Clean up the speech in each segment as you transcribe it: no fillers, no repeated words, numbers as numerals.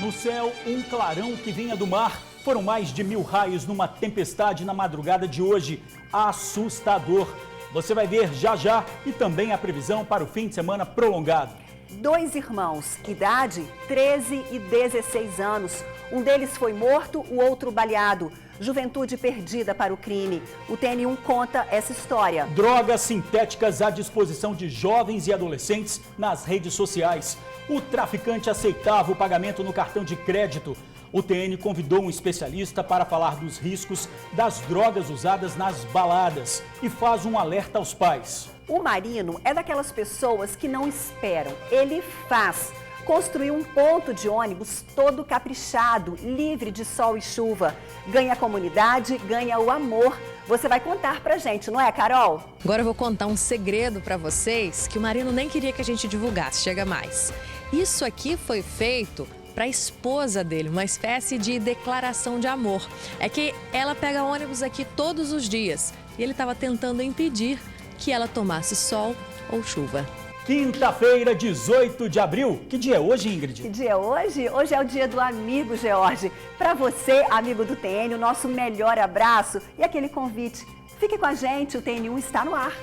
No céu, um clarão que vinha do mar. Foram mais de 1000 raios numa tempestade na madrugada de hoje. Assustador. Você vai ver já já e também a previsão para o fim de semana prolongado. 2 irmãos, idade 13 e 16 anos. Um deles foi morto, o outro baleado. Juventude perdida para o crime. O TN1 conta essa história. Drogas sintéticas à disposição de jovens e adolescentes nas redes sociais. O traficante aceitava o pagamento no cartão de crédito. O TN convidou um especialista para falar dos riscos das drogas usadas nas baladas e faz um alerta aos pais. O Marino é daquelas pessoas que não esperam, ele faz. Construiu um ponto de ônibus todo caprichado, livre de sol e chuva. Ganha a comunidade, ganha o amor. Você vai contar pra gente, não é, Carol? Agora eu vou contar um segredo pra vocês que o Marino nem queria que a gente divulgasse, chega mais. Isso aqui foi feito para a esposa dele, uma espécie de declaração de amor. É que ela pega ônibus aqui todos os dias e ele estava tentando impedir que ela tomasse sol ou chuva. Quinta-feira, 18 de abril. Que dia é hoje, Ingrid? Que dia é hoje? Hoje é o dia do amigo, George. Para você, amigo do TN, o nosso melhor abraço e aquele convite. Fique com a gente, o TN1 está no ar.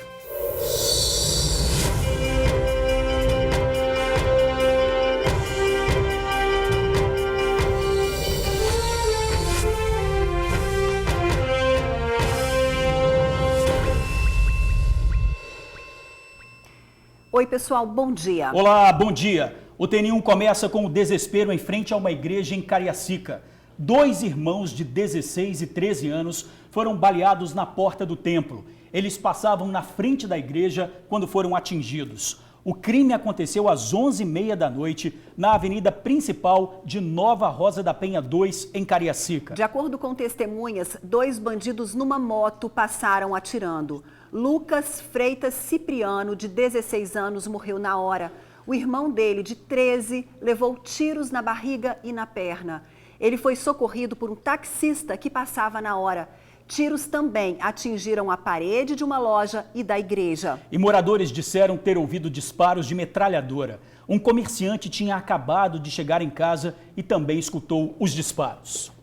Oi, pessoal, bom dia. Olá, bom dia. O TN1 começa com o desespero em frente a uma igreja em Cariacica. 2 irmãos de 16 e 13 anos foram baleados na porta do templo. Eles passavam na frente da igreja quando foram atingidos. O crime aconteceu às 11h30 da noite na avenida principal de Nova Rosa da Penha 2, em Cariacica. De acordo com testemunhas, 2 bandidos numa moto passaram atirando. Lucas Freitas Cipriano, de 16 anos, morreu na hora. O irmão dele, de 13, levou tiros na barriga e na perna. Ele foi socorrido por um taxista que passava na hora. Tiros também atingiram a parede de uma loja e da igreja. E moradores disseram ter ouvido disparos de metralhadora. Um comerciante tinha acabado de chegar em casa e também escutou os disparos.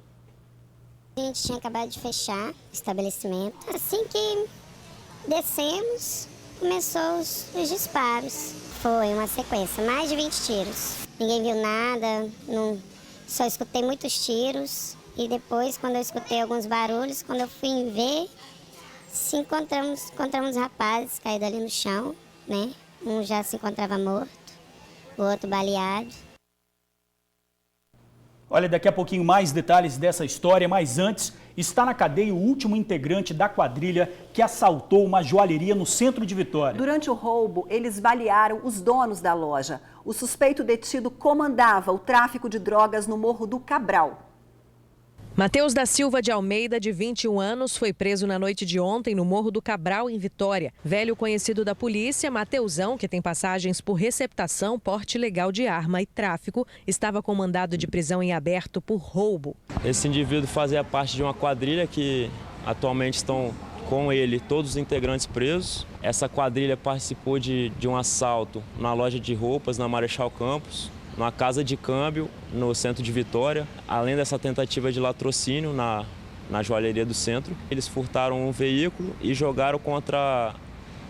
A gente tinha acabado de fechar o estabelecimento. Assim que descemos, começou os disparos. Foi uma sequência, mais de 20 tiros. Ninguém viu nada, só escutei muitos tiros. E depois, quando eu escutei alguns barulhos, quando eu fui ver, se encontramos rapazes caídos ali no chão, né? Um já se encontrava morto, o outro baleado. Olha, daqui a pouquinho mais detalhes dessa história, mas antes, está na cadeia o último integrante da quadrilha que assaltou uma joalheria no centro de Vitória. Durante o roubo, eles balearam os donos da loja. O suspeito detido comandava o tráfico de drogas no Morro do Cabral. Matheus da Silva de Almeida, de 21 anos, foi preso na noite de ontem no Morro do Cabral, em Vitória. Velho conhecido da polícia, Mateusão, que tem passagens por receptação, porte ilegal de arma e tráfico, estava com mandado de prisão em aberto por roubo. Esse indivíduo fazia parte de uma quadrilha que atualmente estão com ele todos os integrantes presos. Essa quadrilha participou de um assalto na loja de roupas na Marechal Campos, numa casa de câmbio no centro de Vitória. Além dessa tentativa de latrocínio na joalheria do centro, eles furtaram um veículo e jogaram contra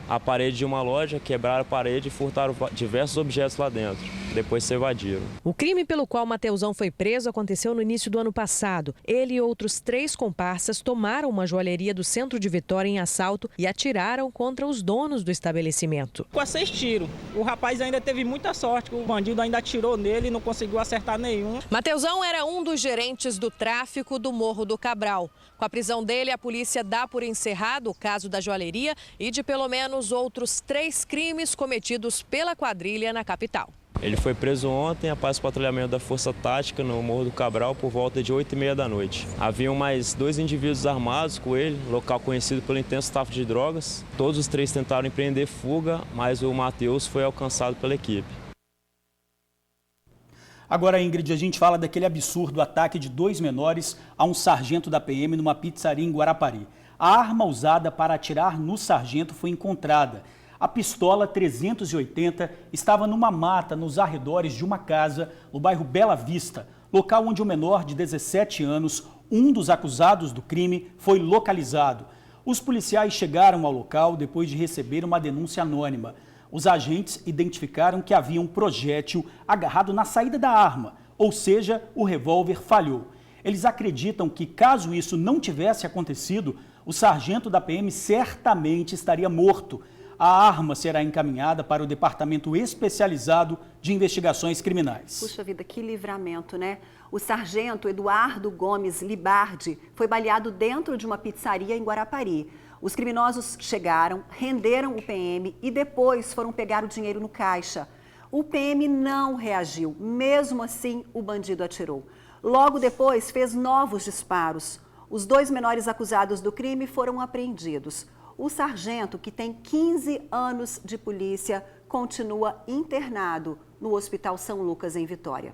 a parede de uma loja, quebraram a parede e furtaram diversos objetos lá dentro. Depois se evadiram. O crime pelo qual Mateusão foi preso aconteceu no início do ano passado. Ele e outros 3 comparsas tomaram uma joalheria do centro de Vitória em assalto e atiraram contra os donos do estabelecimento. Com 6 tiros. O rapaz ainda teve muita sorte, o bandido ainda atirou nele e não conseguiu acertar nenhum. Mateusão era um dos gerentes do tráfico do Morro do Cabral. Com a prisão dele, a polícia dá por encerrado o caso da joalheria e de pelo menos outros 3 crimes cometidos pela quadrilha na capital. Ele foi preso ontem após o patrulhamento da Força Tática no Morro do Cabral por volta de 8h30 da noite. Haviam mais 2 indivíduos armados com ele, local conhecido pelo intenso tráfico de drogas. Todos os 3 tentaram empreender fuga, mas o Matheus foi alcançado pela equipe. Agora, Ingrid, a gente fala daquele absurdo ataque de 2 menores a um sargento da PM numa pizzaria em Guarapari. A arma usada para atirar no sargento foi encontrada. A pistola 380 estava numa mata nos arredores de uma casa no bairro Bela Vista. local onde o menor de 17 anos, um dos acusados do crime, foi localizado. Os policiais chegaram ao local depois de receber uma denúncia anônima. Os agentes identificaram que havia um projétil agarrado na saída da arma, ou seja, o revólver falhou. Eles acreditam que, caso isso não tivesse acontecido, o sargento da PM certamente estaria morto. A arma será encaminhada para o Departamento Especializado de Investigações Criminais. Puxa vida, que livramento, né? O sargento Eduardo Gomes Libardi foi baleado dentro de uma pizzaria em Guarapari. Os criminosos chegaram, renderam o PM e depois foram pegar o dinheiro no caixa. O PM não reagiu, mesmo assim o bandido atirou. Logo depois fez novos disparos. Os 2 menores acusados do crime foram apreendidos. O sargento, que tem 15 anos de polícia, continua internado no Hospital São Lucas, em Vitória.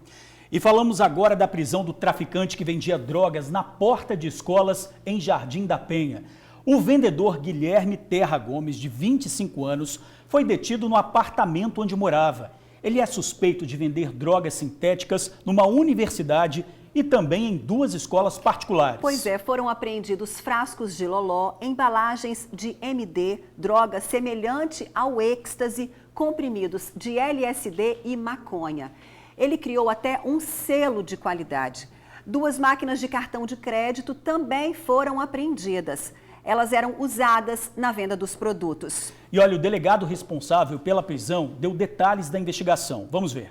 E falamos agora da prisão do traficante que vendia drogas na porta de escolas em Jardim da Penha. O vendedor Guilherme Terra Gomes, de 25 anos, foi detido no apartamento onde morava. Ele é suspeito de vender drogas sintéticas numa universidade e também em 2 escolas particulares. Pois é, foram apreendidos frascos de loló, embalagens de MD, droga semelhante ao êxtase, comprimidos de LSD e maconha. Ele criou até um selo de qualidade. 2 máquinas de cartão de crédito também foram apreendidas. Elas eram usadas na venda dos produtos. E olha, o delegado responsável pela prisão deu detalhes da investigação. Vamos ver.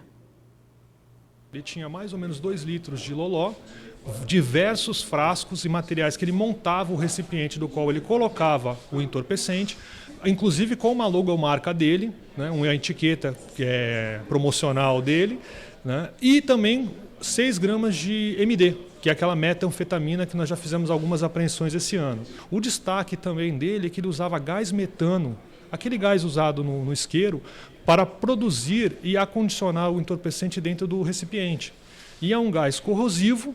Ele tinha mais ou menos 2 litros de loló, diversos frascos e materiais que ele montava o recipiente do qual ele colocava o entorpecente, inclusive com uma logomarca dele, né, uma etiqueta que é promocional dele, né, e também 6 gramas de MD, que é aquela metanfetamina que nós já fizemos algumas apreensões esse ano. O destaque também dele é que ele usava gás metano, aquele gás usado no isqueiro, para produzir e acondicionar o entorpecente dentro do recipiente. E é um gás corrosivo,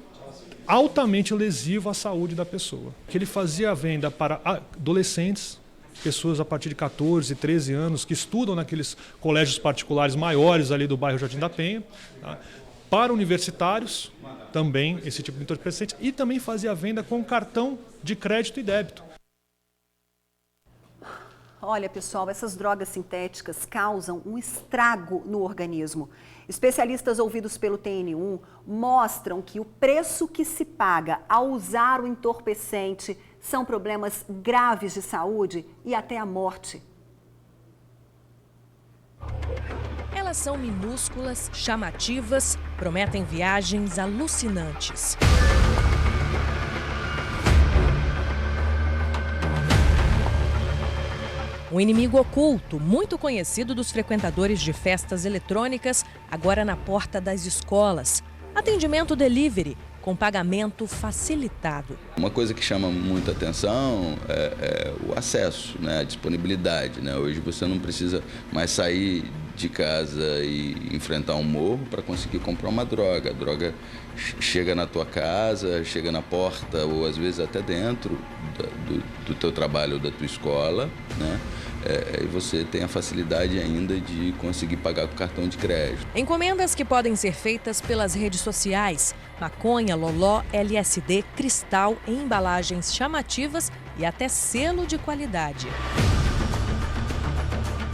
altamente lesivo à saúde da pessoa. Que ele fazia a venda para adolescentes, pessoas a partir de 14, 13 anos, que estudam naqueles colégios particulares maiores ali do bairro Jardim da Penha, tá? Para universitários, também esse tipo de entorpecente, e também fazia a venda com cartão de crédito e débito. Olha, pessoal, essas drogas sintéticas causam um estrago no organismo. Especialistas ouvidos pelo TN1 mostram que o preço que se paga ao usar o entorpecente são problemas graves de saúde e até a morte. Elas são minúsculas, chamativas, prometem viagens alucinantes. Um inimigo oculto, muito conhecido dos frequentadores de festas eletrônicas, agora na porta das escolas. Atendimento delivery, com pagamento facilitado. Uma coisa que chama muita atenção é o acesso, né, a disponibilidade, né? Hoje você não precisa mais sair de casa e enfrentar um morro para conseguir comprar uma droga. A droga chega na tua casa, chega na porta ou às vezes até dentro do teu trabalho ou da tua escola, né? E você tem a facilidade ainda de conseguir pagar com cartão de crédito. Encomendas que podem ser feitas pelas redes sociais. Maconha, loló, LSD, cristal em embalagens chamativas e até selo de qualidade.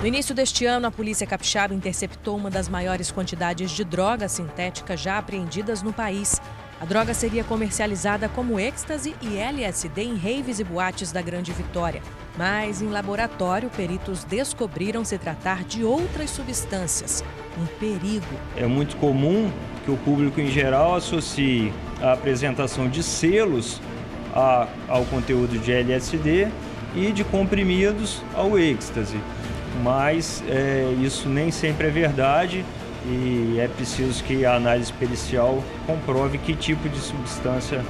No início deste ano, a Polícia Capixaba interceptou uma das maiores quantidades de drogas sintéticas já apreendidas no país. A droga seria comercializada como êxtase e LSD em raves e boates da Grande Vitória. Mas, em laboratório, peritos descobriram se tratar de outras substâncias. Um perigo. É muito comum que o público em geral associe a apresentação de selos ao conteúdo de LSD e de comprimidos ao êxtase. Mas isso nem sempre é verdade e é preciso que a análise pericial comprove que tipo de substância,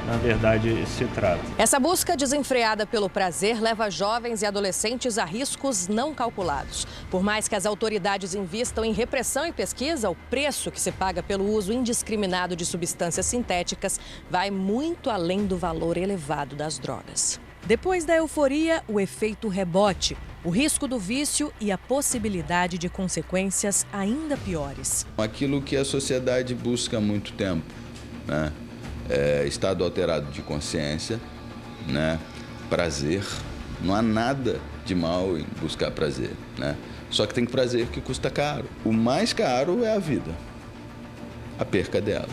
na verdade, se trata. Essa busca desenfreada pelo prazer leva jovens e adolescentes a riscos não calculados. Por mais que as autoridades invistam em repressão e pesquisa, o preço que se paga pelo uso indiscriminado de substâncias sintéticas vai muito além do valor elevado das drogas. Depois da euforia, o efeito rebote, o risco do vício e a possibilidade de consequências ainda piores. Aquilo que a sociedade busca há muito tempo, né? Estado alterado de consciência, né? Prazer. Não há nada de mal em buscar prazer, né? Só que tem prazer que custa caro. O mais caro é a vida, a perca dela.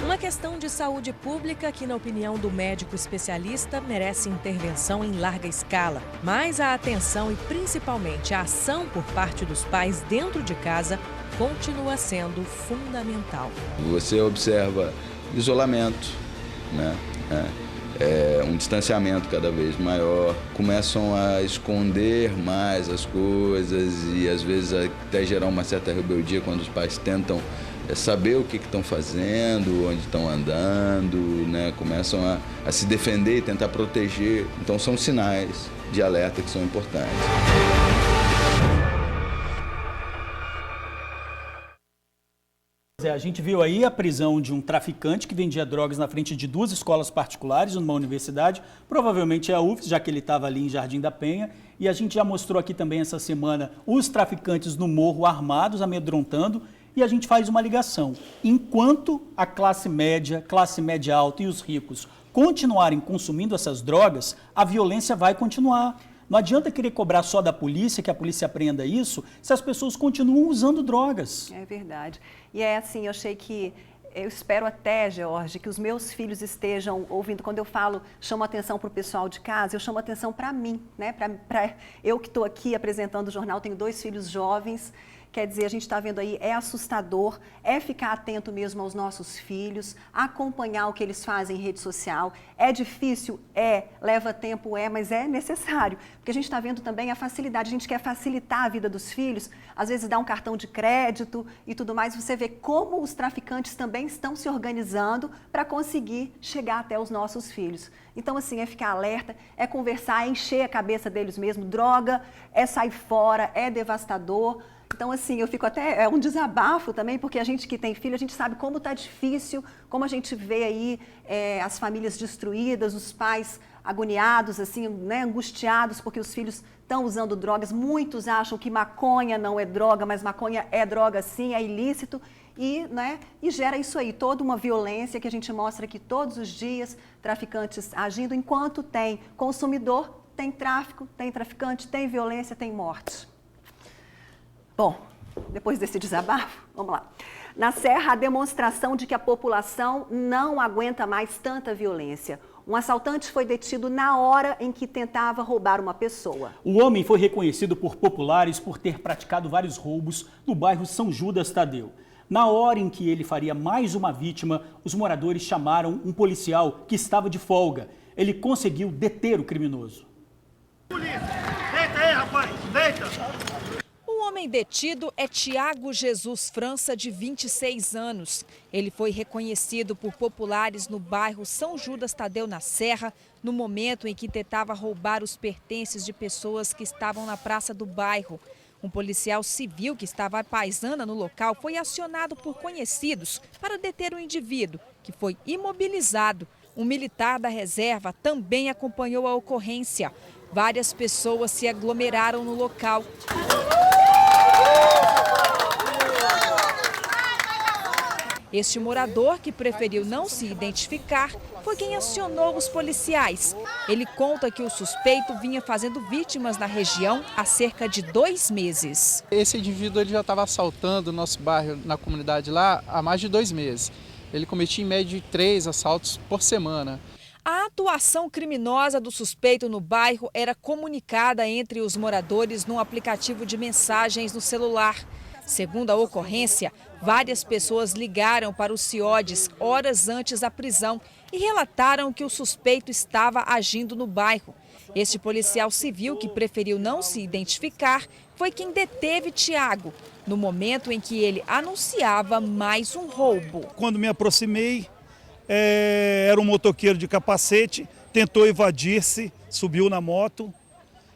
Uma questão de saúde pública que, na opinião do médico especialista, merece intervenção em larga escala. Mas a atenção e principalmente a ação por parte dos pais dentro de casa continua sendo fundamental. Você observa isolamento, né? Um distanciamento cada vez maior, começam a esconder mais as coisas e às vezes até gerar uma certa rebeldia quando os pais tentam saber o que estão fazendo, onde estão andando, né? Começam a se defender e tentar proteger. Então são sinais de alerta que são importantes. A gente viu aí a prisão de um traficante que vendia drogas na frente de 2 escolas particulares numa universidade, provavelmente é a UFES, já que ele estava ali em Jardim da Penha. E a gente já mostrou aqui também essa semana os traficantes no morro armados, amedrontando. E a gente faz uma ligação. Enquanto a classe média alta e os ricos continuarem consumindo essas drogas, a violência vai continuar. Não adianta querer cobrar só da polícia, que a polícia aprenda isso, se as pessoas continuam usando drogas. É verdade. E é assim, eu espero até, George, que os meus filhos estejam ouvindo. Quando eu falo, chamo atenção para o pessoal de casa, eu chamo atenção para mim, né? Eu que estou aqui apresentando o jornal, tenho 2 filhos jovens. Quer dizer, a gente está vendo aí, é assustador, é ficar atento mesmo aos nossos filhos, acompanhar o que eles fazem em rede social. É difícil? Leva tempo? Mas é necessário. Porque a gente está vendo também a facilidade, a gente quer facilitar a vida dos filhos, às vezes dá um cartão de crédito e tudo mais. Você vê como os traficantes também estão se organizando para conseguir chegar até os nossos filhos. Então, assim, é ficar alerta, é conversar, é encher a cabeça deles mesmo. Droga, é sair fora, é devastador. Então, assim, eu fico até, é um desabafo também, porque a gente que tem filho, a gente sabe como está difícil, como a gente vê aí as famílias destruídas, os pais agoniados, assim, né, angustiados, porque os filhos estão usando drogas. Muitos acham que maconha não é droga, mas maconha é droga sim, é ilícito. E gera isso aí, toda uma violência que a gente mostra aqui todos os dias, traficantes agindo. Enquanto tem consumidor, tem tráfico, tem traficante, tem violência, tem morte. Bom, depois desse desabafo, vamos lá. Na Serra, a demonstração de que a população não aguenta mais tanta violência. Um assaltante foi detido na hora em que tentava roubar uma pessoa. O homem foi reconhecido por populares por ter praticado vários roubos no bairro São Judas Tadeu. Na hora em que ele faria mais uma vítima, os moradores chamaram um policial que estava de folga. Ele conseguiu deter o criminoso. Polícia! Deita aí, rapaz! Deita! O homem detido é Tiago Jesus França, de 26 anos. Ele foi reconhecido por populares no bairro São Judas Tadeu, na Serra, no momento em que tentava roubar os pertences de pessoas que estavam na praça do bairro. Um policial civil que estava à paisana no local foi acionado por conhecidos para deter o indivíduo, que foi imobilizado. Um militar da reserva também acompanhou a ocorrência. Várias pessoas se aglomeraram no local. Este morador, que preferiu não se identificar, foi quem acionou os policiais. Ele conta que o suspeito vinha fazendo vítimas na região há cerca de 2 meses. Esse indivíduo ele já estava assaltando o nosso bairro, na comunidade lá, há mais de 2 meses. Ele cometia em média de 3 assaltos por semana. A atuação criminosa do suspeito no bairro era comunicada entre os moradores num aplicativo de mensagens no celular. Segundo a ocorrência, várias pessoas ligaram para os CIODs horas antes da prisão e relataram que o suspeito estava agindo no bairro. Este policial civil, que preferiu não se identificar, foi quem deteve Tiago, no momento em que ele anunciava mais um roubo. Quando me aproximei, era um motoqueiro de capacete, tentou evadir-se, subiu na moto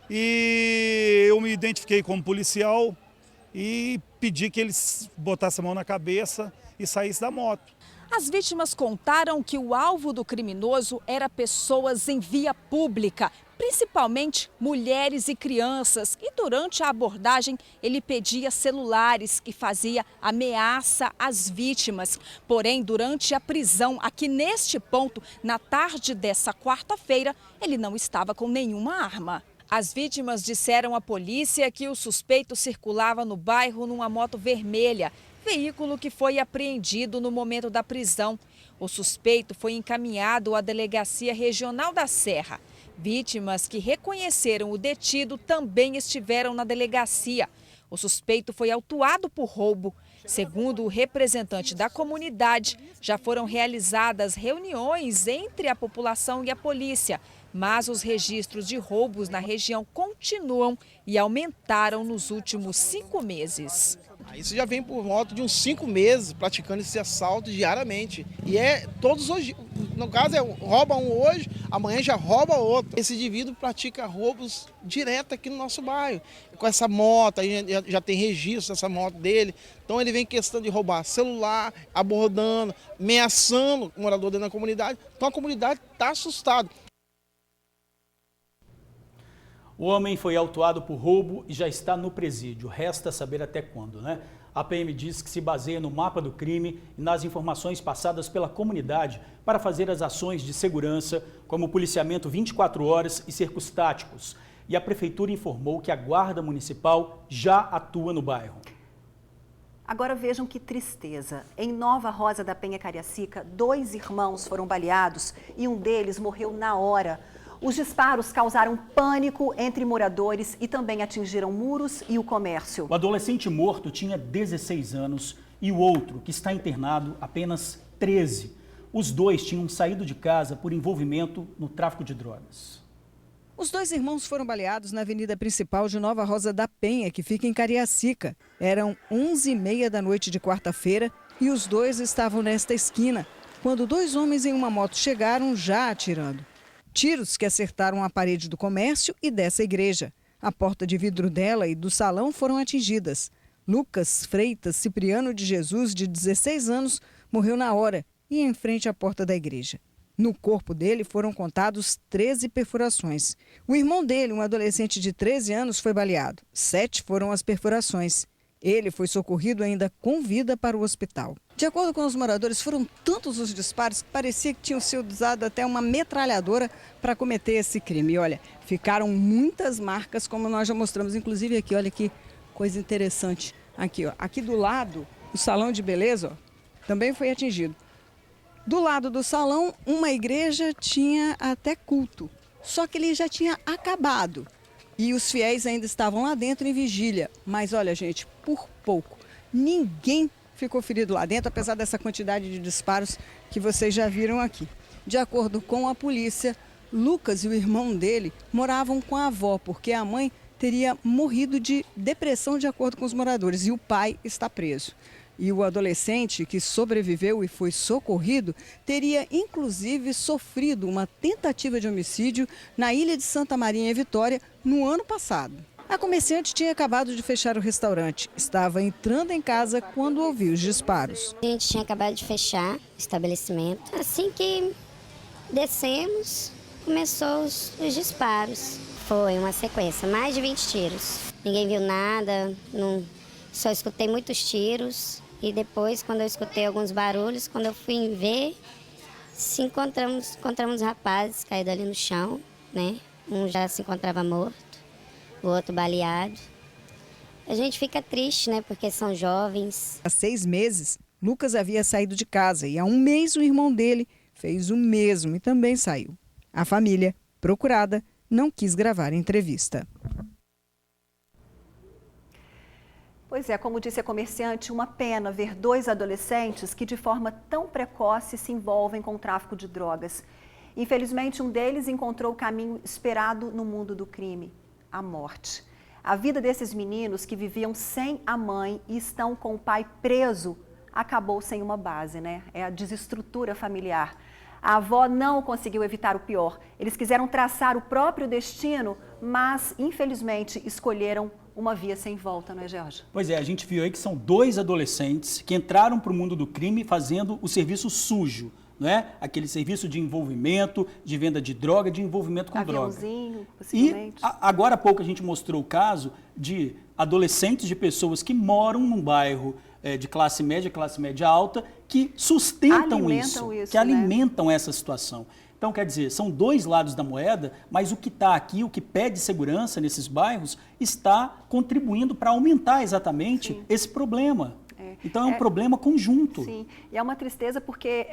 e eu me identifiquei como policial e pedi que ele botasse a mão na cabeça e saísse da moto. As vítimas contaram que o alvo do criminoso era pessoas em via pública, principalmente mulheres e crianças. E durante a abordagem, ele pedia celulares e fazia ameaça às vítimas. Porém, durante a prisão, aqui neste ponto, na tarde dessa quarta-feira, ele não estava com nenhuma arma. As vítimas disseram à polícia que o suspeito circulava no bairro numa moto vermelha, veículo que foi apreendido no momento da prisão. O suspeito foi encaminhado à Delegacia Regional da Serra. Vítimas que reconheceram o detido também estiveram na delegacia. O suspeito foi autuado por roubo. Segundo o representante da comunidade, já foram realizadas reuniões entre a população e a polícia, mas os registros de roubos na região continuam e aumentaram nos últimos 5 meses. Isso já vem por volta de uns 5 meses praticando esse assalto diariamente. E todos hoje, no caso rouba um hoje, amanhã já rouba outro. Esse indivíduo pratica roubos direto aqui no nosso bairro. Com essa moto, aí já tem registro dessa moto dele. Então ele vem questão de roubar celular, abordando, ameaçando o morador dentro da comunidade. Então a comunidade está assustada. O homem foi autuado por roubo e já está no presídio. Resta saber até quando, né? A PM diz que se baseia no mapa do crime e nas informações passadas pela comunidade para fazer as ações de segurança, como policiamento 24 horas e cercos táticos. E a prefeitura informou que a Guarda Municipal já atua no bairro. Agora vejam que tristeza. Em Nova Rosa da Penha, Cariacica, 2 irmãos foram baleados e um deles morreu na hora. Os disparos causaram pânico entre moradores e também atingiram muros e o comércio. O adolescente morto tinha 16 anos e o outro, que está internado, apenas 13. Os 2 tinham saído de casa por envolvimento no tráfico de drogas. Os 2 irmãos foram baleados na avenida principal de Nova Rosa da Penha, que fica em Cariacica. Eram 11h30 da noite de quarta-feira e os 2 estavam nesta esquina, quando 2 homens em uma moto chegaram já atirando. Tiros que acertaram a parede do comércio e dessa igreja. A porta de vidro dela e do salão foram atingidas. Lucas Freitas Cipriano de Jesus, de 16 anos, morreu na hora e em frente à porta da igreja. No corpo dele foram contados 13 perfurações. O irmão dele, um adolescente de 13 anos, foi baleado. 7 foram as perfurações. Ele foi socorrido ainda com vida para o hospital. De acordo com os moradores, foram tantos os disparos que parecia que tinham sido usado até uma metralhadora para cometer esse crime. E olha, ficaram muitas marcas, como nós já mostramos, inclusive aqui, olha que coisa interessante. Aqui, ó, aqui do lado, o salão de beleza, ó, também foi atingido. Do lado do salão, uma igreja tinha até culto, só que ele já tinha acabado. E os fiéis ainda estavam lá dentro em vigília. Mas olha, gente, por pouco, ninguém ficou ferido lá dentro, apesar dessa quantidade de disparos que vocês já viram aqui. De acordo com a polícia, Lucas e o irmão dele moravam com a avó, porque a mãe teria morrido de depressão, de acordo com os moradores, e o pai está preso. E o adolescente que sobreviveu e foi socorrido teria inclusive sofrido uma tentativa de homicídio na ilha de Santa Maria, em Vitória, no ano passado. A comerciante tinha acabado de fechar o restaurante. Estava entrando em casa quando ouviu os disparos. A gente tinha acabado de fechar o estabelecimento. Assim que descemos, começou os disparos. Foi uma sequência, mais de 20 tiros. Ninguém viu nada, só escutei muitos tiros. E depois, quando eu escutei alguns barulhos, quando eu fui ver, encontramos rapazes caídos ali no chão, né? Um já se encontrava morto, o outro baleado. A gente fica triste, né? Porque são jovens. Há 6 meses, Lucas havia saído de casa e há 1 mês o irmão dele fez o mesmo e também saiu. A família, procurada, não quis gravar a entrevista. Pois é, como disse a comerciante, uma pena ver 2 adolescentes que de forma tão precoce se envolvem com o tráfico de drogas. Infelizmente, um deles encontrou o caminho esperado no mundo do crime, a morte. A vida desses meninos que viviam sem a mãe e estão com o pai preso acabou sem uma base, né? É a desestrutura familiar. A avó não conseguiu evitar o pior. Eles quiseram traçar o próprio destino, mas infelizmente escolheram uma via sem volta, não é, Jorge? Pois é, a gente viu aí que são 2 adolescentes que entraram para o mundo do crime fazendo o serviço sujo, não é? Aquele serviço de envolvimento, de venda de droga, de envolvimento com Aviãozinho, droga. possivelmente. E agora há pouco a gente mostrou o caso de adolescentes, de pessoas que moram num bairro de classe média alta, que sustentam alimentam isso, né? alimentam essa situação. Então, quer dizer, são dois lados da moeda, mas o que está aqui, o que pede segurança nesses bairros, está contribuindo para aumentar exatamente esse problema. Então é um problema conjunto. Sim, e é uma tristeza porque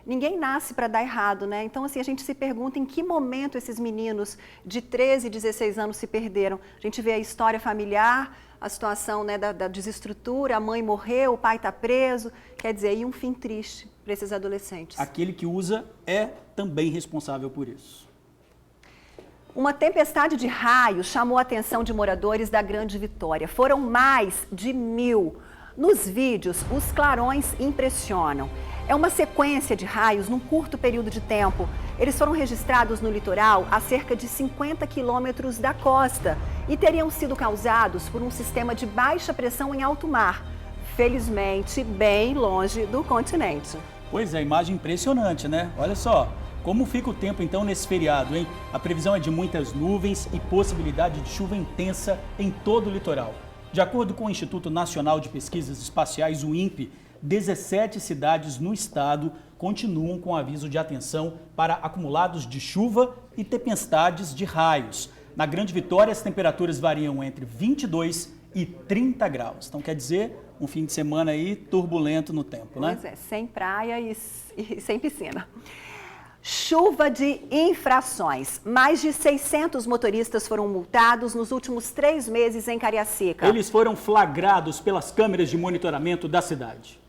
ninguém nasce para dar errado, né? Então, assim, a gente se pergunta em que momento esses meninos de 13 e 16 anos se perderam. A gente vê a história familiar, a situação, né, da desestrutura, a mãe morreu, o pai está preso, quer dizer, aí um fim triste para esses adolescentes. Aquele que usa é também responsável por isso. Uma tempestade de raios chamou a atenção de moradores da Grande Vitória. Foram mais de 1.000. Nos vídeos, os clarões impressionam. É uma sequência de raios num curto período de tempo. Eles foram registrados no litoral a cerca de 50 quilômetros da costa e teriam sido causados por um sistema de baixa pressão em alto mar. Felizmente, bem longe do continente. Pois é, imagem impressionante, né? Olha só, como fica o tempo então nesse feriado, hein? A previsão é de muitas nuvens e possibilidade de chuva intensa em todo o litoral. De acordo com o Instituto Nacional de Pesquisas Espaciais, o INPE, 17 cidades no estado continuam com aviso de atenção para acumulados de chuva e tempestades de raios. Na Grande Vitória, as temperaturas variam entre 22 e 30 graus. Então, quer dizer, um fim de semana aí turbulento no tempo, né? Pois é, sem praia e sem piscina. Chuva de infrações. Mais de 600 motoristas foram multados nos últimos 3 meses em Cariacica. Eles foram flagrados pelas câmeras de monitoramento da cidade.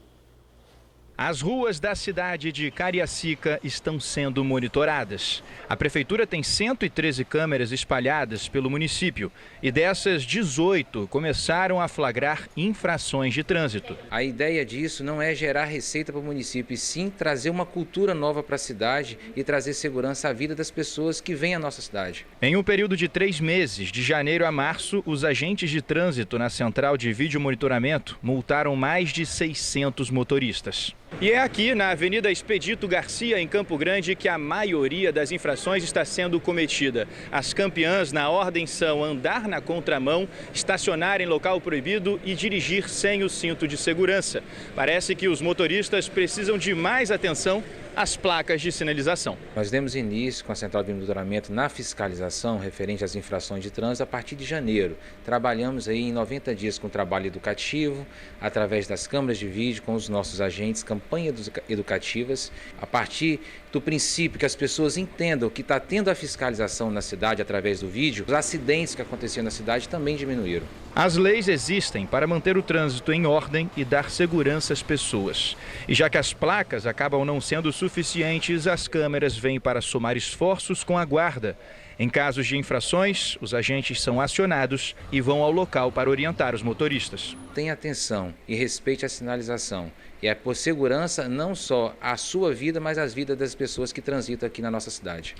As ruas da cidade de Cariacica estão sendo monitoradas. A prefeitura tem 113 câmeras espalhadas pelo município e dessas 18 começaram a flagrar infrações de trânsito. A ideia disso não é gerar receita para o município, e sim trazer uma cultura nova para a cidade e trazer segurança à vida das pessoas que vêm à nossa cidade. Em um período de 3 meses, de janeiro a março, os agentes de trânsito na central de vídeo monitoramento multaram mais de 600 motoristas. E é aqui, na Avenida Expedito Garcia, em Campo Grande, que a maioria das infrações está sendo cometida. As campeãs na ordem são andar na contramão, estacionar em local proibido e dirigir sem o cinto de segurança. Parece que os motoristas precisam de mais atenção às placas de sinalização. Nós demos início com a central de monitoramento na fiscalização referente às infrações de trânsito a partir de janeiro. Trabalhamos aí em 90 dias com trabalho educativo, através das câmeras de vídeo, com os nossos agentes, campanhas educativas, a partir do princípio que as pessoas entendam que está tendo a fiscalização na cidade através do vídeo, os acidentes que aconteciam na cidade também diminuíram. As leis existem para manter o trânsito em ordem e dar segurança às pessoas. E já que as placas acabam não sendo suficientes, as câmeras vêm para somar esforços com a guarda. Em casos de infrações, os agentes são acionados e vão ao local para orientar os motoristas. Tenha atenção e respeite a sinalização. E é por segurança não só a sua vida, mas as vidas das pessoas que transitam aqui na nossa cidade.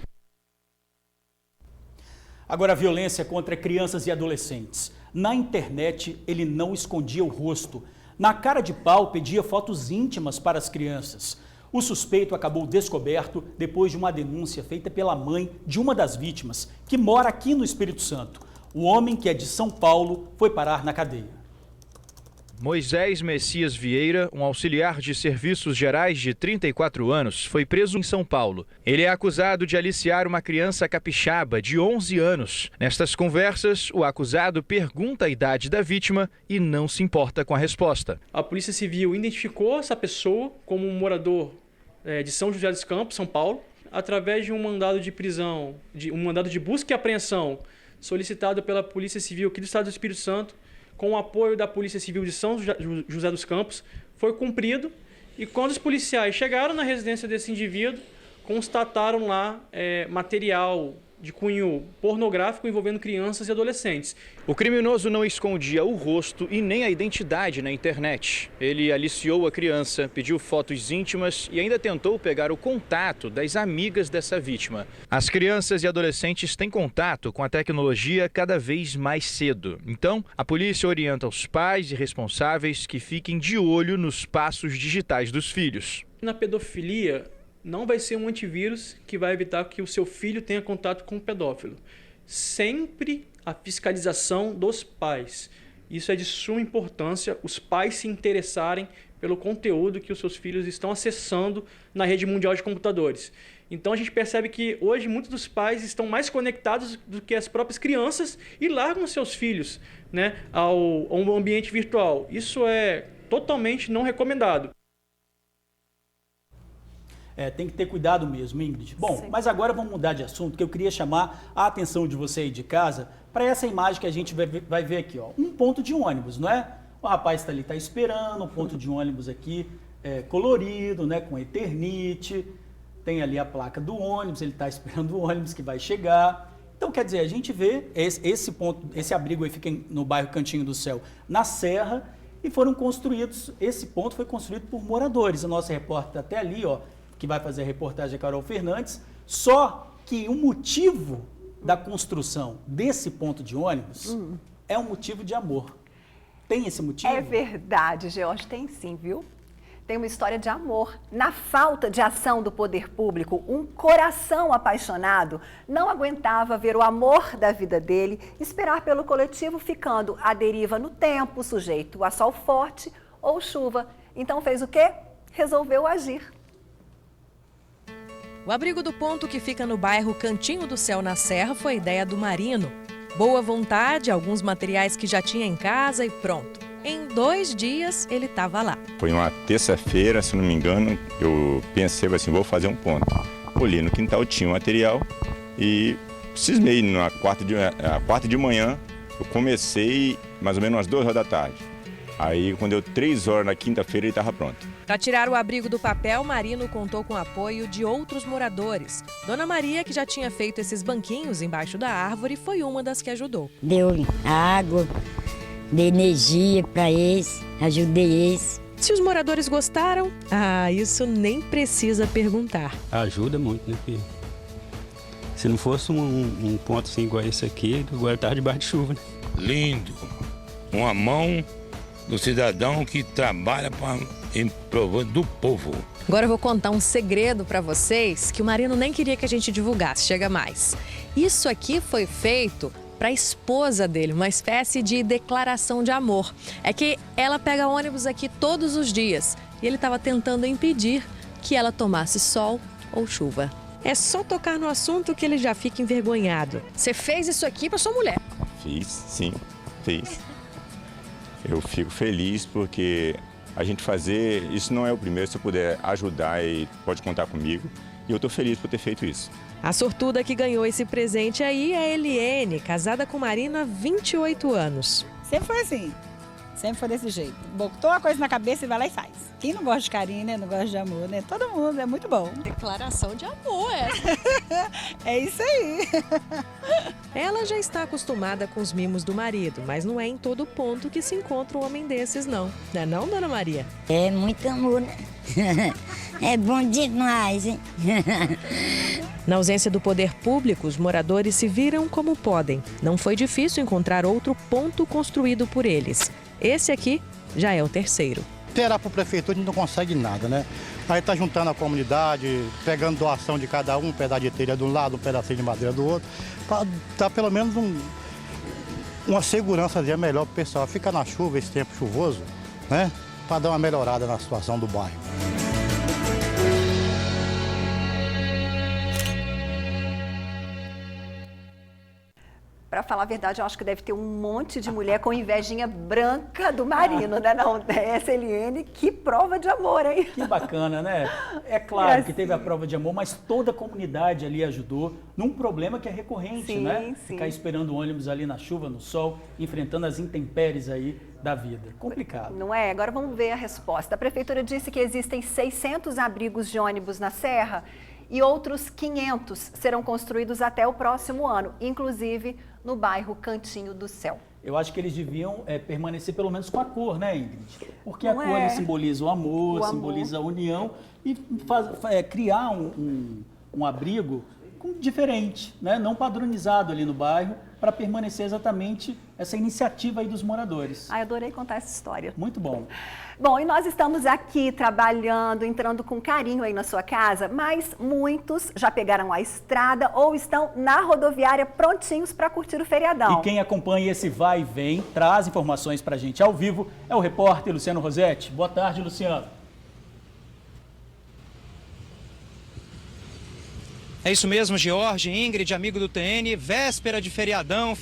Agora, a violência contra crianças e adolescentes. Na internet, ele não escondia o rosto. Na cara de pau, pedia fotos íntimas para as crianças. O suspeito acabou descoberto depois de uma denúncia feita pela mãe de uma das vítimas, que mora aqui no Espírito Santo. O homem, que é de São Paulo, foi parar na cadeia. Moisés Messias Vieira, um auxiliar de serviços gerais de 34 anos, foi preso em São Paulo. Ele é acusado de aliciar uma criança capixaba de 11 anos. Nestas conversas, o acusado pergunta a idade da vítima e não se importa com a resposta. A Polícia Civil identificou essa pessoa como um morador de São José dos Campos, São Paulo, através de um mandado de prisão, um mandado de busca e apreensão solicitado pela Polícia Civil aqui do Estado do Espírito Santo, com o apoio da Polícia Civil de São José dos Campos, foi cumprido, e quando os policiais chegaram na residência desse indivíduo, constataram lá material de cunho pornográfico envolvendo crianças e adolescentes. O criminoso não escondia o rosto e nem a identidade na internet. Ele aliciou a criança, pediu fotos íntimas e ainda tentou pegar o contato das amigas dessa vítima. As crianças e adolescentes têm contato com a tecnologia cada vez mais cedo. Então, a polícia orienta os pais e responsáveis que fiquem de olho nos passos digitais dos filhos. Na pedofilia, não vai ser um antivírus que vai evitar que o seu filho tenha contato com um pedófilo. Sempre a fiscalização dos pais. Isso é de suma importância, os pais se interessarem pelo conteúdo que os seus filhos estão acessando na rede mundial de computadores. Então a gente percebe que hoje muitos dos pais estão mais conectados do que as próprias crianças e largam seus filhos, né, ao ambiente virtual. Isso é totalmente não recomendado. Tem que ter cuidado mesmo, Ingrid. Bom, sim. Mas agora vamos mudar de assunto, que eu queria chamar a atenção de você aí de casa para essa imagem que a gente vai ver aqui, ó. Um ponto de ônibus, não é? O rapaz está ali, está esperando, um ponto de ônibus aqui colorido, né, com Eternite. Tem ali a placa do ônibus, ele está esperando o ônibus que vai chegar. Então, quer dizer, a gente vê esse abrigo aí fica no bairro Cantinho do Céu, na Serra, e foram construídos, esse ponto foi construído por moradores. A nossa repórter está até ali, ó, que vai fazer a reportagem, a Carol Fernandes, só que o motivo da construção desse ponto de ônibus é um motivo de amor. Tem esse motivo? É verdade, George, tem sim, viu? Tem uma história de amor. Na falta de ação do poder público, um coração apaixonado não aguentava ver o amor da vida dele esperar pelo coletivo, ficando à deriva no tempo, sujeito a sol forte ou chuva. Então fez o quê? Resolveu agir. O abrigo do ponto, que fica no bairro Cantinho do Céu, na Serra, foi ideia do Marino. Boa vontade, alguns materiais que já tinha em casa e pronto. Em 2 dias, ele estava lá. Foi uma terça-feira, se não me engano, eu pensei assim, vou fazer um ponto. Olhei no quintal, tinha o material e cismei. Na quarta de manhã, eu comecei mais ou menos às 2 horas da tarde. Aí, quando deu 3 horas na quinta-feira, ele estava pronto. Para tirar o abrigo do papel, Marino contou com o apoio de outros moradores. Dona Maria, que já tinha feito esses banquinhos embaixo da árvore, foi uma das que ajudou. Deu água, dei energia para eles, ajudei eles. Se os moradores gostaram, isso nem precisa perguntar. Ajuda muito, né, filho? Se não fosse um ponto assim igual esse aqui, agora estava debaixo de chuva, né? Lindo. Uma mão do cidadão que trabalha em prol do povo. Agora eu vou contar um segredo para vocês que o Marino nem queria que a gente divulgasse. Chega mais. Isso aqui foi feito para a esposa dele, uma espécie de declaração de amor. É que ela pega ônibus aqui todos os dias e ele estava tentando impedir que ela tomasse sol ou chuva. É só tocar no assunto que ele já fica envergonhado. Você fez isso aqui para sua mulher? Fiz, sim, fiz. Eu fico feliz porque a gente fazer, isso não é o primeiro, se eu puder ajudar, pode contar comigo. E eu estou feliz por ter feito isso. A sortuda que ganhou esse presente aí é a Eliene, casada com o Marino há 28 anos. Sempre foi assim, sempre foi desse jeito. Botou a coisa na cabeça e vai lá e faz. Quem não gosta de carinho, né? Não gosta de amor, né? Todo mundo, é muito bom. Declaração de amor essa. É isso aí. Ela já está acostumada com os mimos do marido, mas não é em todo ponto que se encontra um homem desses, não. Não é não, Dona Maria? É muito amor, né? É bom demais, hein? Na ausência do poder público, os moradores se viram como podem. Não foi difícil encontrar outro ponto construído por eles. Esse aqui já é o terceiro. Terá para o prefeitura, a gente não consegue nada, né? Aí tá juntando a comunidade, pegando doação de cada um pedaço de telha de um lado, um pedacinho de madeira do outro, para dar pelo menos uma segurança melhor para o pessoal. Fica na chuva, esse tempo chuvoso, né? Para dar uma melhorada na situação do bairro. Para falar a verdade, eu acho que deve ter um monte de mulher com invejinha branca do Marino, né? Não, essa Eliene, que prova de amor, hein? Que bacana, né? É claro que teve a prova de amor, mas toda a comunidade ali ajudou num problema que é recorrente, sim, né? Sim. Ficar esperando o ônibus ali na chuva, no sol, enfrentando as intempéries aí da vida. Complicado. Não é? Agora vamos ver a resposta. A prefeitura disse que existem 600 abrigos de ônibus na Serra e outros 500 serão construídos até o próximo ano, inclusive no bairro Cantinho do Céu. Eu acho que eles deviam permanecer pelo menos com a cor, né, Ingrid? Porque a cor ali simboliza o amor, simboliza a união e criar um abrigo diferente, né? Não padronizado ali no bairro, para permanecer exatamente essa iniciativa aí dos moradores. Ai, adorei contar essa história. Muito bom. Bom, e nós estamos aqui trabalhando, entrando com carinho aí na sua casa, mas muitos já pegaram a estrada ou estão na rodoviária prontinhos para curtir o feriadão. E quem acompanha esse vai e vem, traz informações para a gente ao vivo, é o repórter Luciano Rosetti. Boa tarde, Luciano. É isso mesmo, George, Ingrid, amigo do TN, véspera de feriadão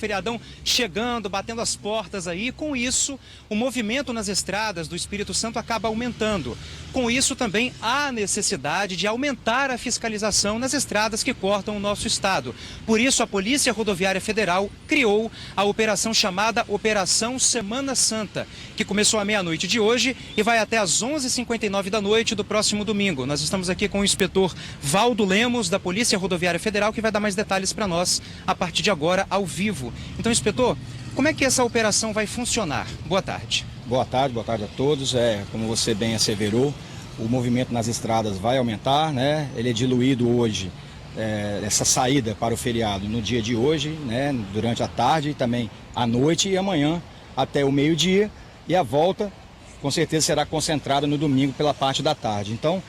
chegando, batendo as portas aí. Com isso, o movimento nas estradas do Espírito Santo acaba aumentando. Com isso, também há necessidade de aumentar a fiscalização nas estradas que cortam o nosso estado. Por isso, a Polícia Rodoviária Federal criou a operação chamada Operação Semana Santa, que começou à meia-noite de hoje e vai até às 11h59 da noite do próximo domingo. Nós estamos aqui com o inspetor Valdo Lemos, da Polícia Rodoviária Federal, que vai dar mais detalhes para nós a partir de agora, ao vivo. Então, inspetor, como é que essa operação vai funcionar? Boa tarde. Boa tarde a todos. Como você bem asseverou, o movimento nas estradas vai aumentar, né? Ele é diluído hoje, essa saída para o feriado no dia de hoje, né? Durante a tarde, também à noite e amanhã até o meio-dia, e a volta com certeza será concentrada no domingo pela parte da tarde. Então,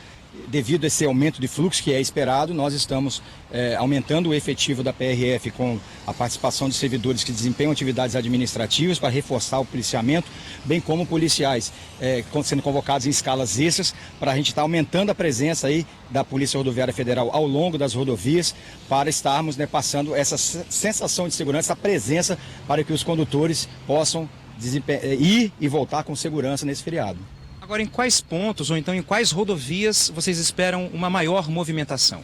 devido a esse aumento de fluxo que é esperado, nós estamos aumentando o efetivo da PRF com a participação de servidores que desempenham atividades administrativas para reforçar o policiamento, bem como policiais sendo convocados em escalas extras, para a gente estar aumentando a presença aí da Polícia Rodoviária Federal ao longo das rodovias, para estarmos passando essa sensação de segurança, essa presença, para que os condutores possam ir e voltar com segurança nesse feriado. Agora, em quais pontos ou então em quais rodovias vocês esperam uma maior movimentação?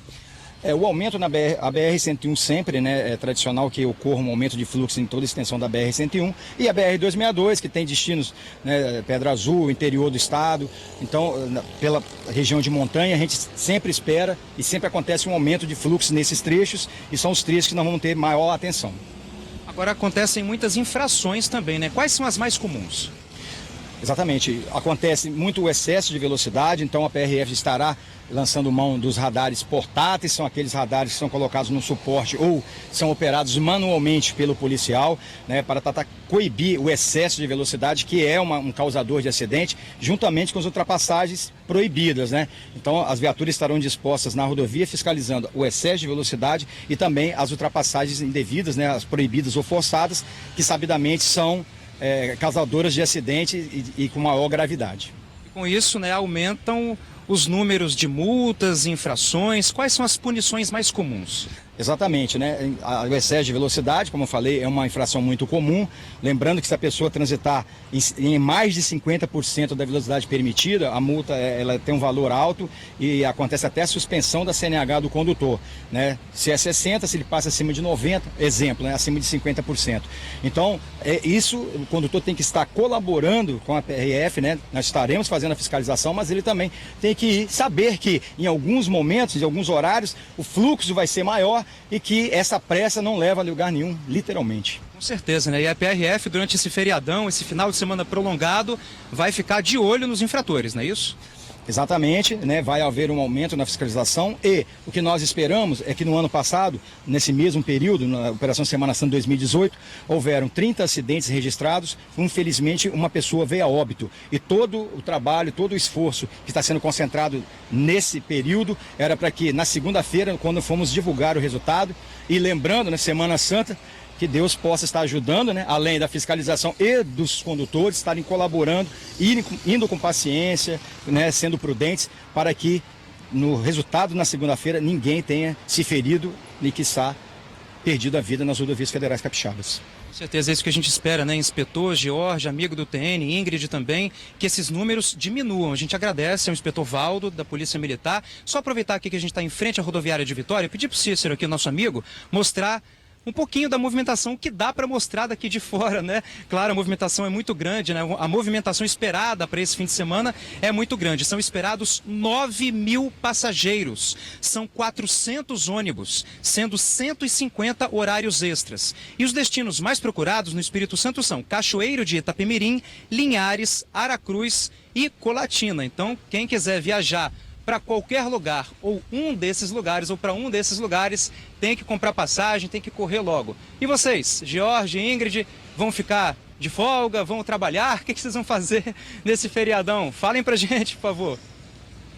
O aumento na BR-101 sempre, né, é tradicional que ocorra um aumento de fluxo em toda a extensão da BR-101, e a BR-262, que tem destinos, né, Pedra Azul, interior do estado. Então, pela região de montanha, a gente sempre espera e sempre acontece um aumento de fluxo nesses trechos, e são os trechos que nós vamos ter maior atenção. Agora, acontecem muitas infrações também, né? Quais são as mais comuns? Exatamente, acontece muito o excesso de velocidade, então a PRF estará lançando mão dos radares portáteis, são aqueles radares que são colocados no suporte ou são operados manualmente pelo policial, né, para tentar coibir o excesso de velocidade, que é um causador de acidente, juntamente com as ultrapassagens proibidas, né? Então as viaturas estarão dispostas na rodovia fiscalizando o excesso de velocidade e também as ultrapassagens indevidas, né, as proibidas ou forçadas, que sabidamente são causadoras de acidente e com maior gravidade. E com isso, né, aumentam os números de multas, infrações. Quais são as punições mais comuns? Exatamente, né? O excesso de velocidade, como eu falei, é uma infração muito comum. Lembrando que se a pessoa transitar em mais de 50% da velocidade permitida, a multa ela tem um valor alto e acontece até a suspensão da CNH do condutor, né? Se é 60%, se ele passa acima de 90%, exemplo, né? Acima de 50%. Então, isso o condutor tem que estar colaborando com a PRF, né? Nós estaremos fazendo a fiscalização, mas ele também tem que saber que em alguns momentos, em alguns horários, o fluxo vai ser maior e que essa pressa não leva a lugar nenhum, literalmente. Com certeza, né? E a PRF, durante esse feriadão, esse final de semana prolongado, vai ficar de olho nos infratores, não é isso? Exatamente, né? Vai haver um aumento na fiscalização e o que nós esperamos é que no ano passado, nesse mesmo período, na Operação Semana Santa 2018, houveram 30 acidentes registrados, infelizmente uma pessoa veio a óbito. E todo o trabalho, todo o esforço que está sendo concentrado nesse período era para que na segunda-feira, quando fomos divulgar o resultado, e lembrando, na Semana Santa, que Deus possa estar ajudando, né? Além da fiscalização e dos condutores estarem colaborando, indo com paciência, né? Sendo prudentes, para que no resultado na segunda-feira ninguém tenha se ferido e quiçá perdido a vida nas rodovias federais capixabas. Com certeza, é isso que a gente espera, né? Inspetor George, amigo do TN, Ingrid também, que esses números diminuam. A gente agradece ao inspetor Valdo, da Polícia Militar. Só aproveitar aqui que a gente está em frente à rodoviária de Vitória, pedir para o Cícero aqui, nosso amigo, mostrar um pouquinho da movimentação que dá para mostrar daqui de fora, né? Claro, a movimentação é muito grande, né? A movimentação esperada para esse fim de semana é muito grande. São esperados 9.000 passageiros, são 400 ônibus, sendo 150 horários extras. E os destinos mais procurados no Espírito Santo são Cachoeiro de Itapemirim, Linhares, Aracruz e Colatina. Então, quem quiser viajar para qualquer lugar, ou um desses lugares, ou para um desses lugares, tem que comprar passagem, tem que correr logo. E vocês, George e Ingrid, vão ficar de folga, vão trabalhar? O que vocês vão fazer nesse feriadão? Falem pra gente, por favor.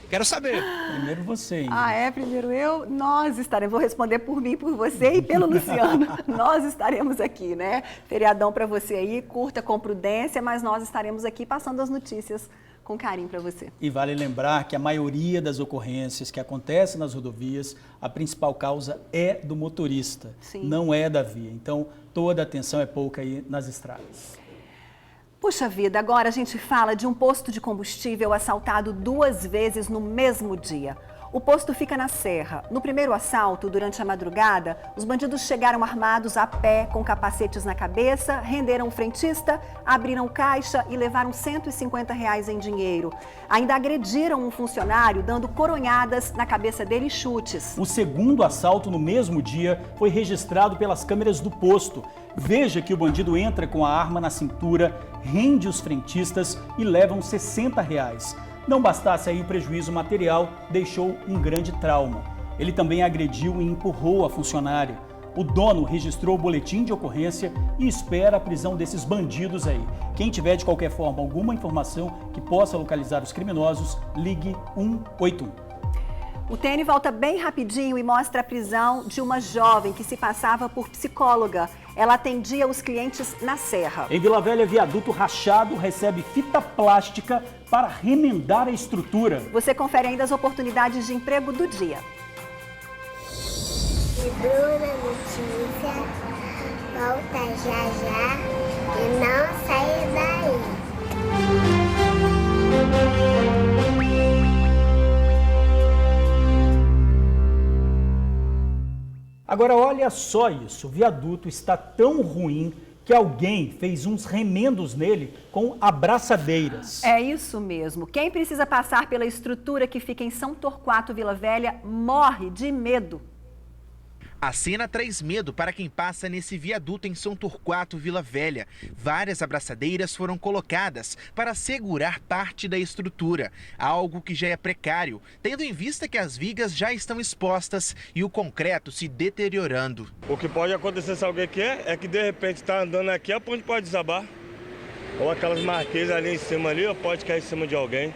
Quero saber. Primeiro você, Ingrid. Primeiro eu? Nós estaremos, vou responder por mim, por você e pelo Luciano. Nós estaremos aqui, né? Feriadão para você aí, curta com prudência, mas nós estaremos aqui passando as notícias com carinho para você. E vale lembrar que a maioria das ocorrências que acontecem nas rodovias, a principal causa é do motorista, não é da via. Então, toda a atenção é pouca aí nas estradas. Puxa vida, agora a gente fala de um posto de combustível assaltado 2 vezes no mesmo dia. O posto fica na Serra. No primeiro assalto, durante a madrugada, os bandidos chegaram armados a pé, com capacetes na cabeça, renderam o frentista, abriram caixa e levaram R$150 em dinheiro. Ainda agrediram um funcionário, dando coronhadas na cabeça dele e chutes. O segundo assalto no mesmo dia foi registrado pelas câmeras do posto. Veja que o bandido entra com a arma na cintura, rende os frentistas e levam R$60. Não bastasse aí o prejuízo material, deixou um grande trauma. Ele também agrediu e empurrou a funcionária. O dono registrou o boletim de ocorrência e espera a prisão desses bandidos aí. Quem tiver de qualquer forma alguma informação que possa localizar os criminosos, ligue 181. O TN volta bem rapidinho e mostra a prisão de uma jovem que se passava por psicóloga. Ela atendia os clientes na Serra. Em Vila Velha, viaduto rachado recebe fita plástica para remendar a estrutura. Você confere ainda as oportunidades de emprego do dia. Bruna Notícia, volta já e não saia daí. Agora olha só isso, o viaduto está tão ruim que alguém fez uns remendos nele com abraçadeiras. É isso mesmo. Quem precisa passar pela estrutura que fica em São Torquato, Vila Velha, morre de medo. A cena traz medo para quem passa nesse viaduto em São Torquato, Vila Velha. Várias abraçadeiras foram colocadas para segurar parte da estrutura, algo que já é precário, tendo em vista que as vigas já estão expostas e o concreto se deteriorando. O que pode acontecer, sabe o que é que de repente está andando aqui, a ponte pode desabar. Ou aquelas marquesas ali em cima ali, pode cair em cima de alguém.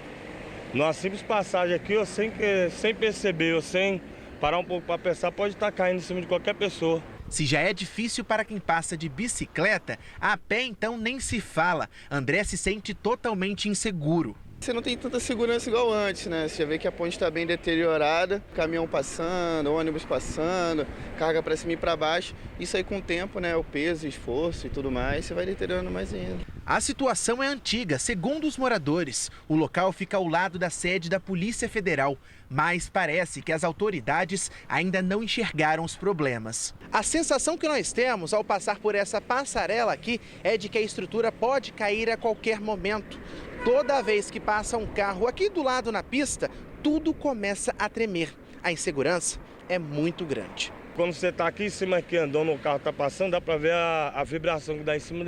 Numa simples passagem aqui, sem perceber, ou sem parar um pouco para pensar, pode estar caindo em cima de qualquer pessoa. Se já é difícil para quem passa de bicicleta, a pé então nem se fala. André se sente totalmente inseguro. Você não tem tanta segurança igual antes, né? Você já vê que a ponte está bem deteriorada, caminhão passando, ônibus passando, carga para cima e para baixo. Isso aí com o tempo, né? O peso, o esforço e tudo mais, você vai deteriorando mais ainda. A situação é antiga, segundo os moradores. O local fica ao lado da sede da Polícia Federal, mas parece que as autoridades ainda não enxergaram os problemas. A sensação que nós temos ao passar por essa passarela aqui é de que a estrutura pode cair a qualquer momento. Toda vez que passa um carro aqui do lado na pista, tudo começa a tremer. A insegurança é muito grande. Quando você está aqui em cima, aqui andando, o carro está passando, dá para ver a vibração que dá em cima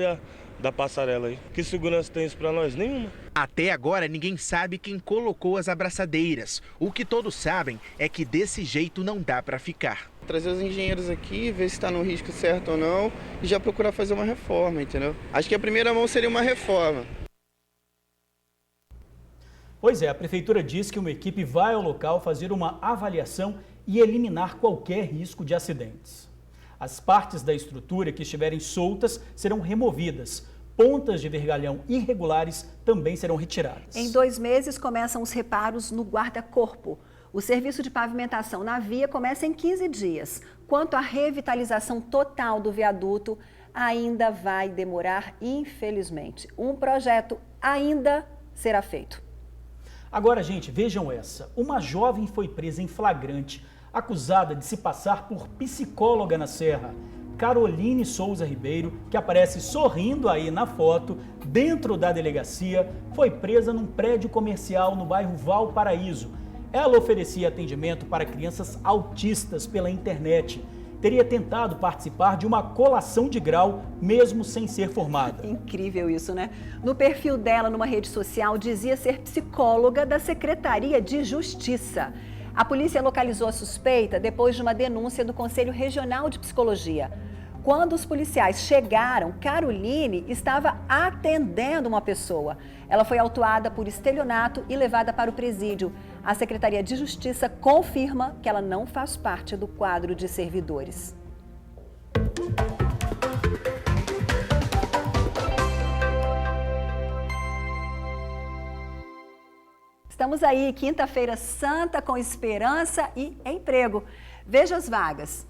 da passarela aí. Que segurança tem isso para nós? Nenhuma. Até agora, ninguém sabe quem colocou as abraçadeiras. O que todos sabem é que desse jeito não dá para ficar. Trazer os engenheiros aqui, ver se está no risco certo ou não e já procurar fazer uma reforma, entendeu? Acho que a primeira mão seria uma reforma. Pois é, a Prefeitura diz que uma equipe vai ao local fazer uma avaliação e eliminar qualquer risco de acidentes. As partes da estrutura que estiverem soltas serão removidas. Pontas de vergalhão irregulares também serão retiradas. Em 2 meses começam os reparos no guarda-corpo. O serviço de pavimentação na via começa em 15 dias. Quanto à revitalização total do viaduto, ainda vai demorar, infelizmente. Um projeto ainda será feito. Agora, gente, vejam essa. Uma jovem foi presa em flagrante, acusada de se passar por psicóloga na Serra. Caroline Souza Ribeiro, que aparece sorrindo aí na foto, dentro da delegacia, foi presa num prédio comercial no bairro Valparaíso. Ela oferecia atendimento para crianças autistas pela internet. teria tentado participar de uma colação de grau, mesmo sem ser formada. Incrível isso, né? No perfil dela, numa rede social, dizia ser psicóloga da Secretaria de Justiça. A polícia localizou a suspeita depois de uma denúncia do Conselho Regional de Psicologia. Quando os policiais chegaram, Caroline estava atendendo uma pessoa. Ela foi autuada por estelionato e levada para o presídio. A Secretaria de Justiça confirma que ela não faz parte do quadro de servidores. Estamos aí, quinta-feira santa, com esperança e emprego. Veja as vagas.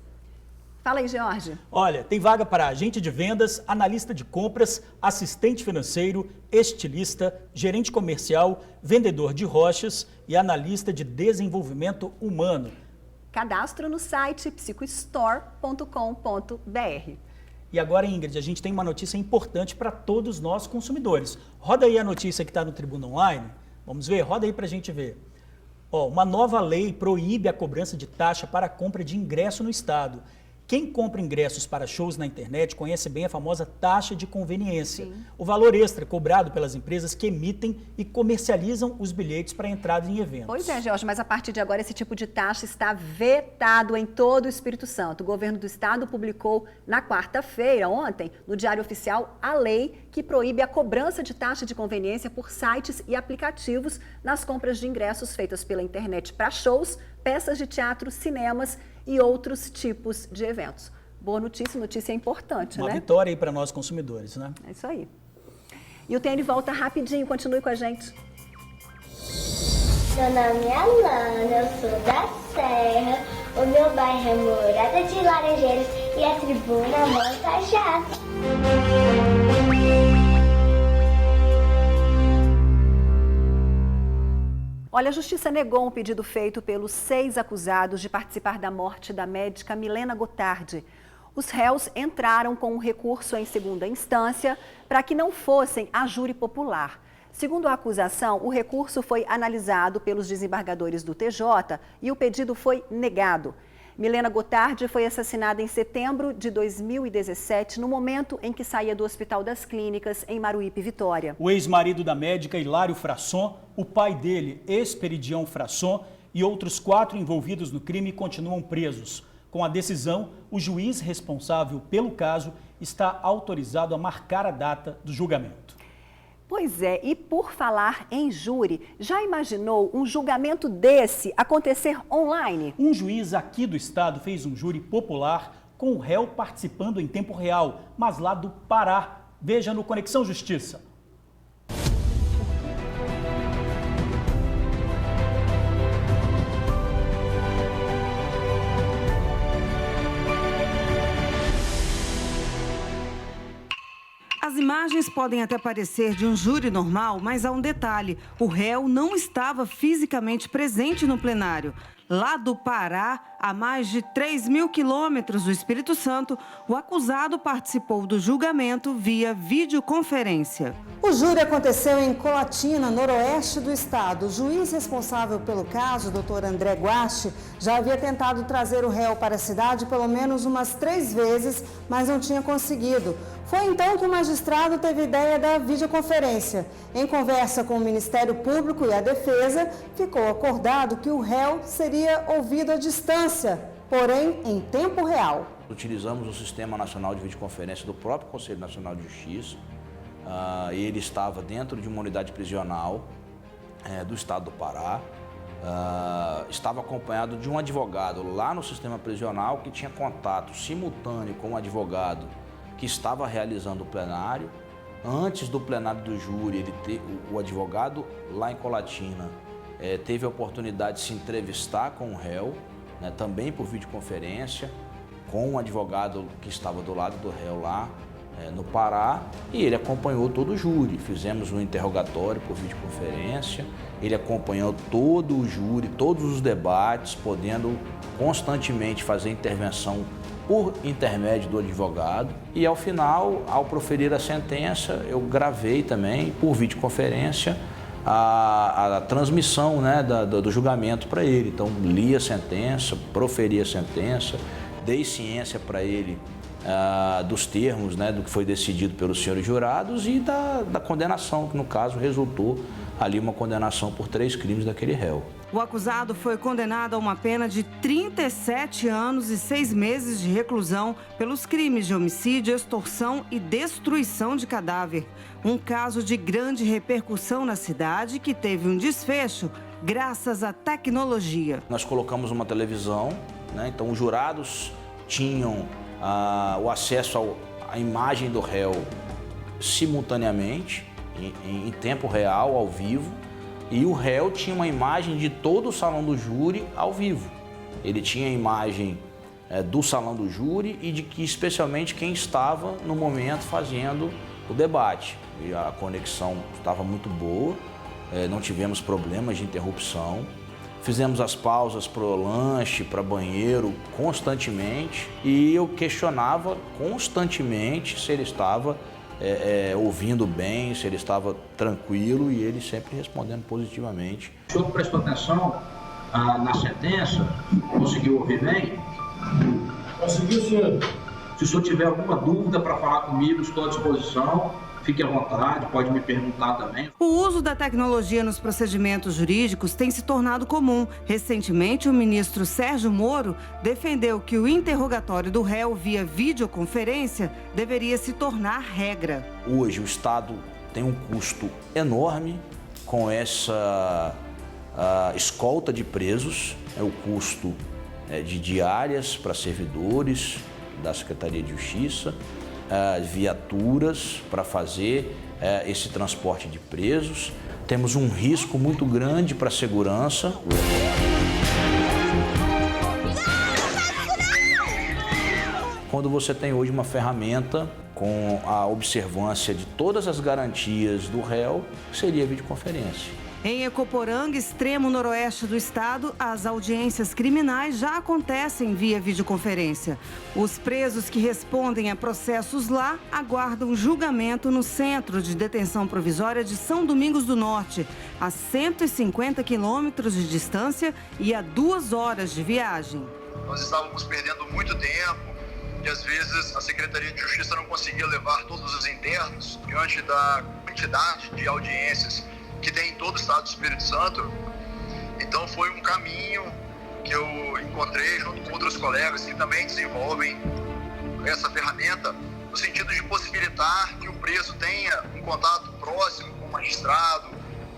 Fala aí, Jorge. Olha, tem vaga para agente de vendas, analista de compras, assistente financeiro, estilista, gerente comercial, vendedor de rochas e analista de desenvolvimento humano. Cadastro no site psicostore.com.br. E agora, Ingrid, a gente tem uma notícia importante para todos nós consumidores. Roda aí a notícia que está no Tribuna Online. Vamos ver? Roda aí para a gente ver. Uma nova lei proíbe a cobrança de taxa para a compra de ingresso no estado. Quem compra ingressos para shows na internet conhece bem a famosa taxa de conveniência. Sim. O valor extra cobrado pelas empresas que emitem e comercializam os bilhetes para entrada em eventos. Pois é, Jorge, mas a partir de agora esse tipo de taxa está vetado em todo o Espírito Santo. O governo do estado publicou na quarta-feira, ontem, no Diário Oficial, a lei que proíbe a cobrança de taxa de conveniência por sites e aplicativos nas compras de ingressos feitas pela internet para shows, peças de teatro, cinemas e outros tipos de eventos. Boa notícia, notícia importante, né? Uma vitória aí para nós consumidores, né? É isso aí. E o TN volta rapidinho, continue com a gente. Meu nome é Alana, eu sou da Serra, o meu bairro é Morada de Laranjeiras e a Tribuna Montajá. Olha, a Justiça negou um pedido feito pelos 6 acusados de participar da morte da médica Milena Gotardi. Os réus entraram com um recurso em segunda instância para que não fossem a júri popular. Segundo a acusação, o recurso foi analisado pelos desembargadores do TJ e o pedido foi negado. Milena Gotardi foi assassinada em setembro de 2017, no momento em que saía do Hospital das Clínicas, em Maruípe, Vitória. O ex-marido da médica, Hilário Frasson, o pai dele, Esperidião Frasson, e outros 4 envolvidos no crime continuam presos. Com a decisão, o juiz responsável pelo caso está autorizado a marcar a data do julgamento. Pois é, e por falar em júri, já imaginou um julgamento desse acontecer online? Um juiz aqui do estado fez um júri popular com o réu participando em tempo real, mas lá do Pará. Veja no Conexão Justiça. As imagens podem até parecer de um júri normal, mas há um detalhe: o réu não estava fisicamente presente no plenário. Lá do Pará, a mais de 3.000 quilômetros do Espírito Santo, o acusado participou do julgamento via videoconferência. O júri aconteceu em Colatina, noroeste do estado. O juiz responsável pelo caso, Dr. André Guache, já havia tentado trazer o réu para a cidade pelo menos umas 3 vezes, mas não tinha conseguido. Foi então que o magistrado teve ideia da videoconferência. Em conversa com o Ministério Público e a Defesa, ficou acordado que o réu seria ouvido à distância, porém em tempo real. Utilizamos o Sistema Nacional de Videoconferência do próprio Conselho Nacional de Justiça. Ele estava dentro de uma unidade prisional do estado do Pará. Estava acompanhado de um advogado lá no sistema prisional que tinha contato simultâneo com o advogado que estava realizando o plenário. Antes do plenário do júri, o advogado lá em Colatina teve a oportunidade de se entrevistar com o réu, né, também por videoconferência, com o advogado que estava do lado do réu lá no Pará, e ele acompanhou todo o júri. Fizemos um interrogatório por videoconferência, ele acompanhou todo o júri, todos os debates, podendo constantemente fazer intervenção por intermédio do advogado. E ao final, ao proferir a sentença, eu gravei também por videoconferência a transmissão, né, do julgamento para ele. Então li a sentença, proferi a sentença, dei ciência para ele dos termos, né, do que foi decidido pelos senhores jurados e da condenação, que no caso resultou ali uma condenação por 3 crimes daquele réu. O acusado foi condenado a uma pena de 37 anos e 6 meses de reclusão pelos crimes de homicídio, extorsão e destruição de cadáver. Um caso de grande repercussão na cidade que teve um desfecho graças à tecnologia. Nós colocamos uma televisão, né, então os jurados tinham o acesso à imagem do réu simultaneamente, em tempo real, ao vivo. E o réu tinha uma imagem de todo o salão do júri ao vivo. Ele tinha a imagem do salão do júri e de que especialmente quem estava no momento fazendo o debate. E a conexão estava muito boa, não tivemos problemas de interrupção. Fizemos as pausas para o lanche, para banheiro, constantemente. E eu questionava constantemente se ele estava ouvindo bem, se ele estava tranquilo, e ele sempre respondendo positivamente. O senhor prestou atenção na sentença? Conseguiu ouvir bem? Conseguiu, senhor. Se o senhor tiver alguma dúvida para falar comigo, estou à disposição. Fique à vontade, pode me perguntar também. O uso da tecnologia nos procedimentos jurídicos tem se tornado comum. Recentemente, o ministro Sérgio Moro defendeu que o interrogatório do réu via videoconferência deveria se tornar regra. Hoje o Estado tem um custo enorme com essa escolta de presos, o custo de diárias para servidores da Secretaria de Justiça, viaturas para fazer esse transporte de presos. Temos um risco muito grande para a segurança. Quando você tem hoje uma ferramenta com a observância de todas as garantias do réu, seria a videoconferência. Em Ecoporanga, extremo noroeste do estado, as audiências criminais já acontecem via videoconferência. Os presos que respondem a processos lá aguardam julgamento no Centro de Detenção Provisória de São Domingos do Norte, a 150 quilômetros de distância e a 2 horas de viagem. Nós estávamos perdendo muito tempo e às vezes a Secretaria de Justiça não conseguia levar todos os internos diante da quantidade de audiências que tem em todo o estado do Espírito Santo. Então foi um caminho que eu encontrei junto com outros colegas que também desenvolvem essa ferramenta, no sentido de possibilitar que o preso tenha um contato próximo com o magistrado,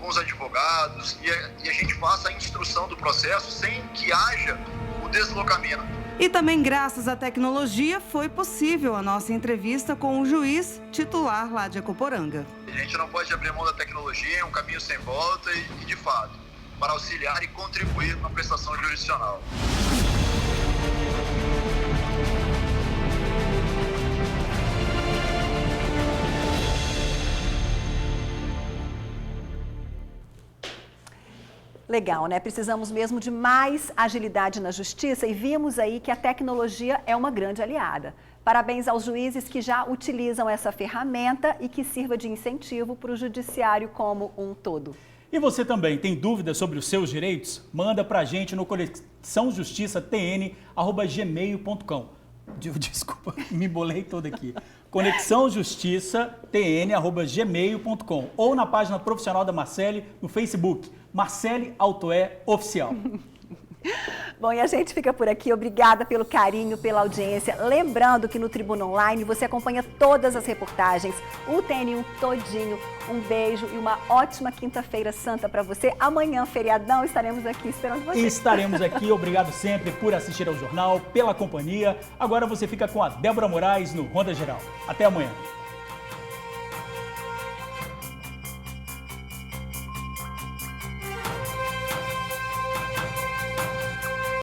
com os advogados, e a gente faça a instrução do processo sem que haja o deslocamento. E também graças à tecnologia foi possível a nossa entrevista com o juiz titular lá de Ecoporanga. A gente não pode abrir mão da tecnologia, é um caminho sem volta e de fato, para auxiliar e contribuir na prestação jurisdicional. Legal, né? Precisamos mesmo de mais agilidade na justiça e vimos aí que a tecnologia é uma grande aliada. Parabéns aos juízes que já utilizam essa ferramenta e que sirva de incentivo para o judiciário como um todo. E você também tem dúvidas sobre os seus direitos? Manda para a gente no conexãojustiçatn@gmail.com. Desculpa, me bolei todo aqui. conexãojustiçatn@gmail.com ou na página profissional da Marcele no Facebook, Marcele Altoé Oficial. Bom, e a gente fica por aqui. Obrigada pelo carinho, pela audiência. Lembrando que no Tribuna Online você acompanha todas as reportagens, o TN1 todinho. Um beijo e uma ótima quinta-feira santa para você. Amanhã, feriadão, estaremos aqui esperando você. Estaremos aqui. Obrigado sempre por assistir ao jornal, pela companhia. Agora você fica com a Débora Moraes no Ronda Geral. Até amanhã.